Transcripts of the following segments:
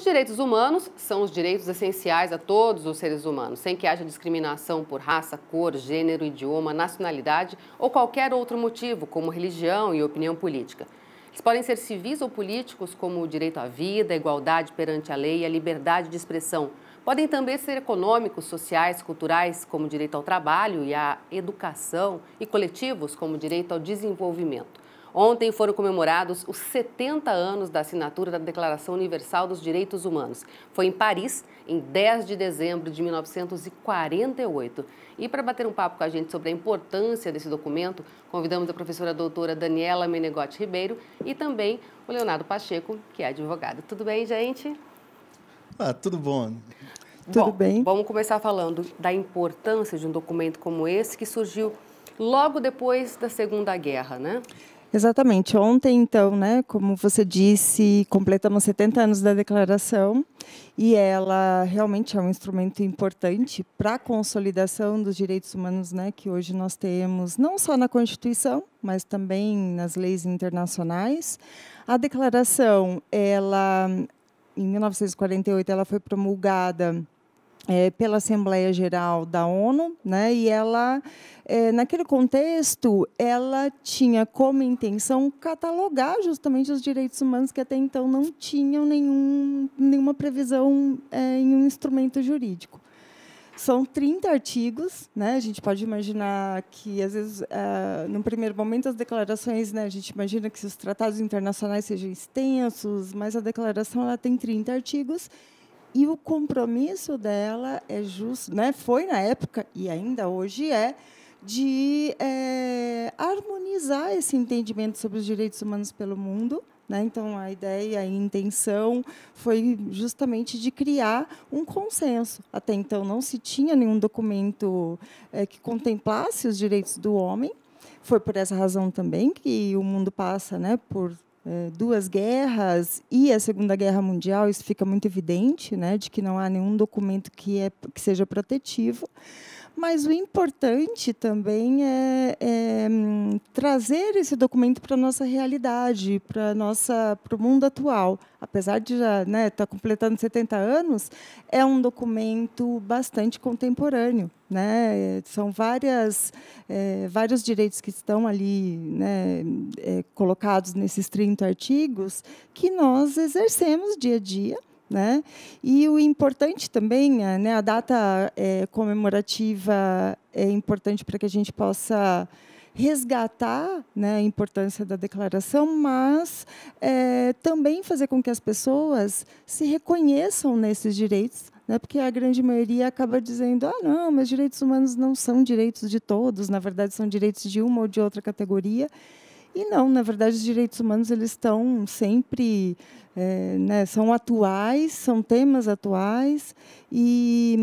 Os direitos humanos são os direitos essenciais a todos os seres humanos, sem que haja discriminação por raça, cor, gênero, idioma, nacionalidade ou qualquer outro motivo, como religião e opinião política. Eles podem ser civis ou políticos, como o direito à vida, a igualdade perante a lei e a liberdade de expressão. Podem também ser econômicos, sociais, culturais, como o direito ao trabalho e à educação, e coletivos, como o direito ao desenvolvimento. Ontem foram comemorados os 70 anos da assinatura da Declaração Universal dos Direitos Humanos. Foi em Paris, em 10 de dezembro de 1948. E para bater um papo com a gente sobre a importância desse documento, convidamos a professora doutora Daniela Menegotti Ribeiro e também o Leonardo Pacheco, que é advogado. Tudo bem, gente? Tudo bom. Tudo bem. Vamos começar falando da importância de um documento como esse, que surgiu logo depois da Segunda Guerra, né? Exatamente. Ontem, então, né, como você disse, completamos 70 anos da declaração e ela realmente é um instrumento importante para a consolidação dos direitos humanos, né, que hoje nós temos, não só na Constituição, mas também nas leis internacionais. A declaração, ela, em 1948, ela foi promulgada pela Assembleia Geral da ONU, né? E ela, naquele contexto, ela tinha como intenção catalogar justamente os direitos humanos que até então não tinham nenhuma previsão em um instrumento jurídico. São 30 artigos, né? A gente pode imaginar que, às vezes, no primeiro momento, as declarações, né, a gente imagina que os tratados internacionais sejam extensos, mas a declaração ela tem 30 artigos. E o compromisso dela é justo, né? Foi na época e ainda hoje de harmonizar esse entendimento sobre os direitos humanos pelo mundo, né? Então a ideia, a intenção foi justamente de criar um consenso. Até então não se tinha nenhum documento que contemplasse os direitos do homem. Foi por essa razão também que o mundo passa, né, por duas guerras e a Segunda Guerra Mundial, isso fica muito evidente, né, de que não há nenhum documento que seja protetivo. Mas o importante também é trazer esse documento para a nossa realidade, para o mundo atual. Apesar de já estar completando 70 anos, é um documento bastante contemporâneo, né? São vários direitos que estão ali, né, colocados nesses 30 artigos que nós exercemos dia a dia. Né? E o importante também, né, a data comemorativa é importante para que a gente possa resgatar, né, a importância da declaração, mas também fazer com que as pessoas se reconheçam nesses direitos, né, porque a grande maioria acaba dizendo não, mas direitos humanos não são direitos de todos, na verdade são direitos de uma ou de outra categoria. E não, na verdade, os direitos humanos eles estão sempre, né, são atuais, são temas atuais, e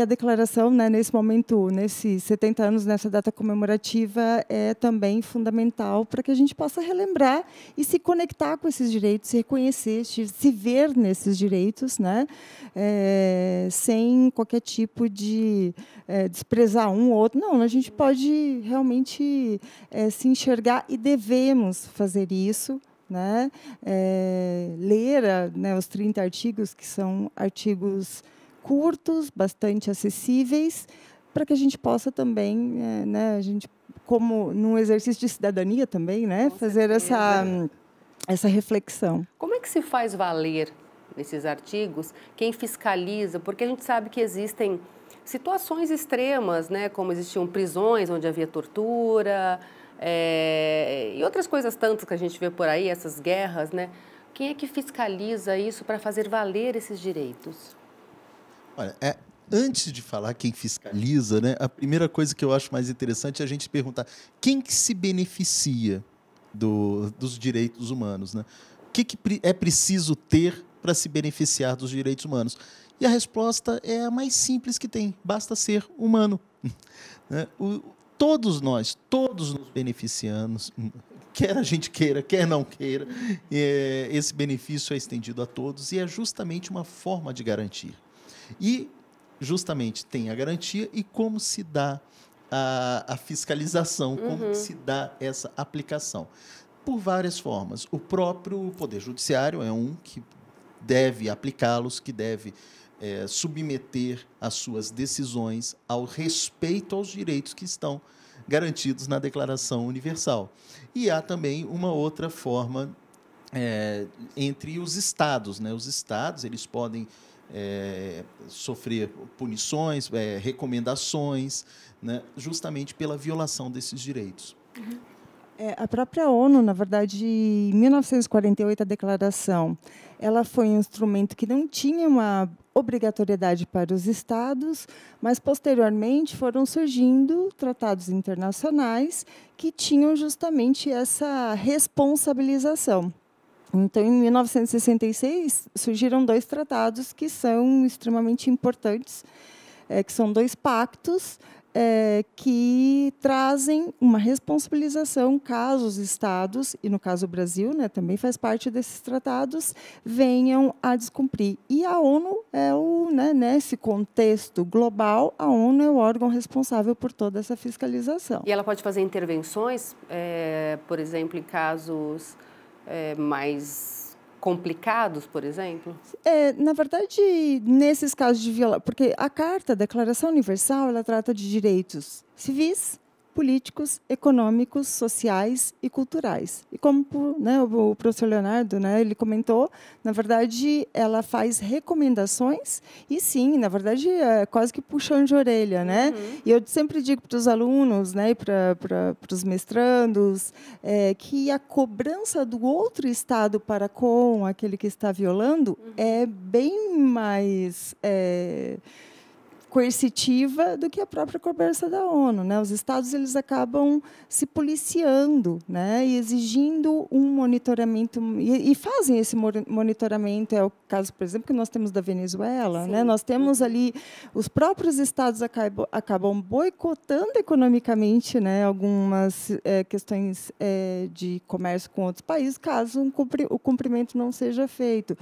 a declaração, né, nesse momento, nesses 70 anos, nessa data comemorativa, é também fundamental para que a gente possa relembrar e se conectar com esses direitos, se reconhecer, se ver nesses direitos, né, sem qualquer tipo de desprezar um ou outro. Não, a gente pode realmente se enxergar e devemos fazer isso, né? Ler né, os 30 artigos, que são artigos curtos, bastante acessíveis, para que a gente possa também, né, a gente, como num exercício de cidadania também, né, fazer essa reflexão. Como é que se faz valer nesses artigos quem fiscaliza? Porque a gente sabe que existem situações extremas, né, como existiam prisões onde havia tortura, e outras coisas tantas que a gente vê por aí, essas guerras, né? Quem é que fiscaliza isso para fazer valer esses direitos? Olha, antes de falar quem fiscaliza, né, a primeira coisa que eu acho mais interessante é a gente perguntar quem que se beneficia dos direitos humanos, né? O que é preciso ter para se beneficiar dos direitos humanos? E a resposta é a mais simples que tem, basta ser humano. Todos nós nos beneficiamos, quer a gente queira, quer não queira, esse benefício é estendido a todos e é justamente uma forma de garantir. E, justamente, tem a garantia e como se dá a fiscalização, como se dá essa aplicação. Por várias formas. O próprio Poder Judiciário é um que deve aplicá-los, que deve submeter as suas decisões ao respeito aos direitos que estão garantidos na Declaração Universal. E há também uma outra forma entre os estados, né? Os estados eles podem sofrer punições, recomendações, né? Justamente pela violação desses direitos. A própria ONU, na verdade, em 1948, a declaração, ela foi um instrumento que não tinha uma obrigatoriedade para os estados, mas posteriormente foram surgindo tratados internacionais que tinham justamente essa responsabilização. Então, em 1966, surgiram 2 tratados que são extremamente importantes, que são 2 pactos que trazem uma responsabilização caso os estados, e no caso o Brasil, né, também faz parte desses tratados, venham a descumprir. E a ONU nesse contexto global, a ONU é o órgão responsável por toda essa fiscalização. E ela pode fazer intervenções, por exemplo, em casos mais complicados, por exemplo? Na verdade, nesses casos de violação, porque a Carta, a Declaração Universal, ela trata de direitos civis, políticos, econômicos, sociais e culturais. E como o professor Leonardo, ele comentou, na verdade, ela faz recomendações e, sim, na verdade, é quase que puxão de orelha. Né? E eu sempre digo para os alunos, e para os mestrandos, que a cobrança do outro Estado para com aquele que está violando é bem mais coercitiva do que a própria cobrança da ONU. Né? Os estados eles acabam se policiando, e exigindo um monitoramento, e fazem esse monitoramento. É o caso, por exemplo, que nós temos da Venezuela. Né? Nós temos ali, os próprios estados acabam boicotando economicamente, algumas questões de comércio com outros países, caso o cumprimento não seja feito.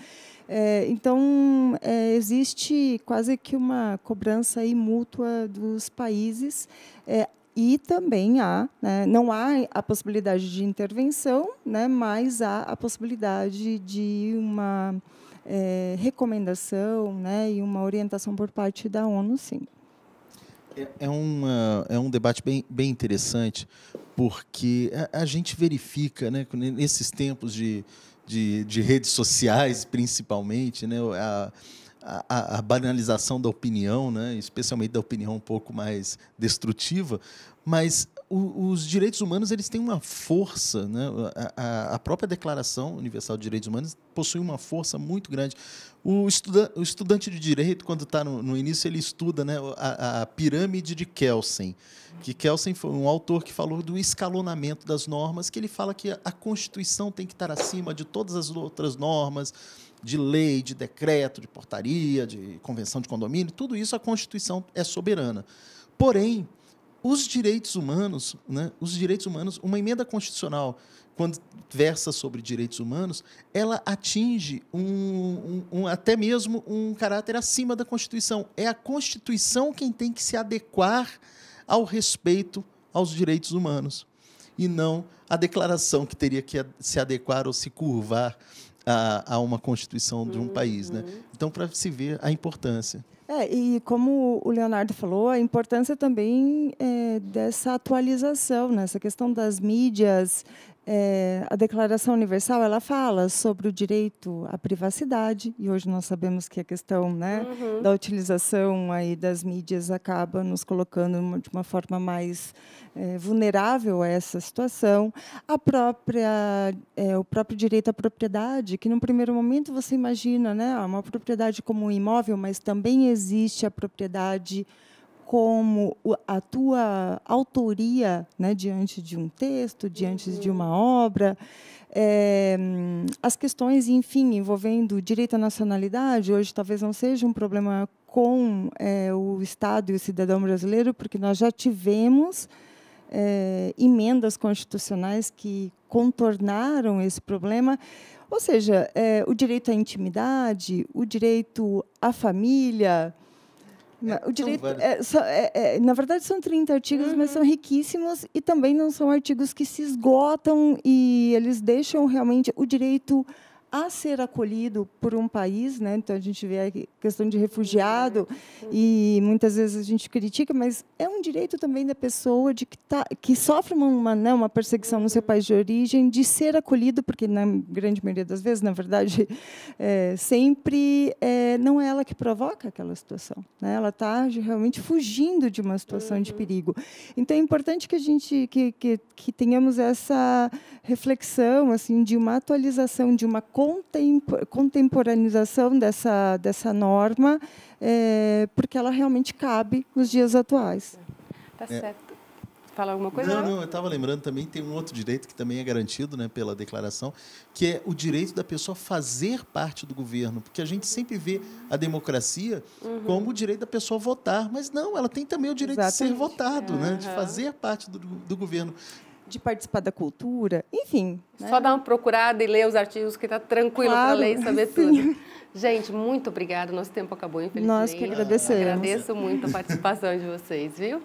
Então, existe quase que uma cobrança mútua dos países e também não há a possibilidade de intervenção, mas há a possibilidade de uma recomendação e uma orientação por parte da ONU, sim. É um debate bem interessante, porque a gente verifica, nesses tempos de redes sociais, principalmente, a banalização da opinião, especialmente da opinião um pouco mais destrutiva, mas os direitos humanos eles têm uma força, a própria Declaração Universal de Direitos Humanos possui uma força muito grande. O estudante de direito, quando está no início, ele estuda a pirâmide de Kelsen, que Kelsen foi um autor que falou do escalonamento das normas, que ele fala que a Constituição tem que estar acima de todas as outras normas, de lei, de decreto, de portaria, de convenção de condomínio, tudo isso a Constituição é soberana. Porém, os direitos humanos, uma emenda constitucional, quando versa sobre direitos humanos, ela atinge até mesmo um caráter acima da Constituição. É a Constituição quem tem que se adequar ao respeito aos direitos humanos, e não a declaração que teria que se adequar ou se curvar a uma Constituição de um país. Então, para se ver a importância. E como o Leonardo falou, a importância também dessa atualização, essa questão das mídias. A Declaração Universal ela fala sobre o direito à privacidade, e hoje nós sabemos que a questão da utilização aí das mídias acaba nos colocando de uma forma mais vulnerável a essa situação. O próprio direito à propriedade, que, num primeiro momento, você imagina uma propriedade como um imóvel, mas também existe a propriedade como a tua autoria diante de um texto, diante de uma obra. As questões, enfim, envolvendo direito à nacionalidade, hoje talvez não seja um problema com o Estado e o cidadão brasileiro, porque nós já tivemos emendas constitucionais que contornaram esse problema. Ou seja, o direito à intimidade, o direito à família. O direito, na verdade, são 30 artigos, mas são riquíssimos e também não são artigos que se esgotam, e eles deixam realmente o direito a ser acolhido por um país, né? Então a gente vê a questão de refugiado e muitas vezes a gente critica, mas é um direito também da pessoa que sofre uma perseguição no seu país de origem, de ser acolhido, porque na grande maioria das vezes, na verdade, sempre não é ela que provoca aquela situação, né? Ela está realmente fugindo de uma situação de perigo. Então é importante que a gente que tenhamos essa reflexão assim de uma atualização, de uma contemporanização dessa norma, porque ela realmente cabe nos dias atuais. Tá certo. Fala alguma coisa? Não, eu estava lembrando também, tem um outro direito que também é garantido, né, pela declaração, que é o direito da pessoa fazer parte do governo, porque a gente sempre vê a democracia como o direito da pessoa votar, mas não, ela tem também o direito de ser votado, né, de fazer parte do governo. De participar da cultura, enfim. Né? Só dar uma procurada e ler os artigos, que está tranquilo para ler e saber tudo. Gente, muito obrigada. Nosso tempo acabou, infelizmente. Nós que agradecemos. Agradeço muito a participação de vocês, viu?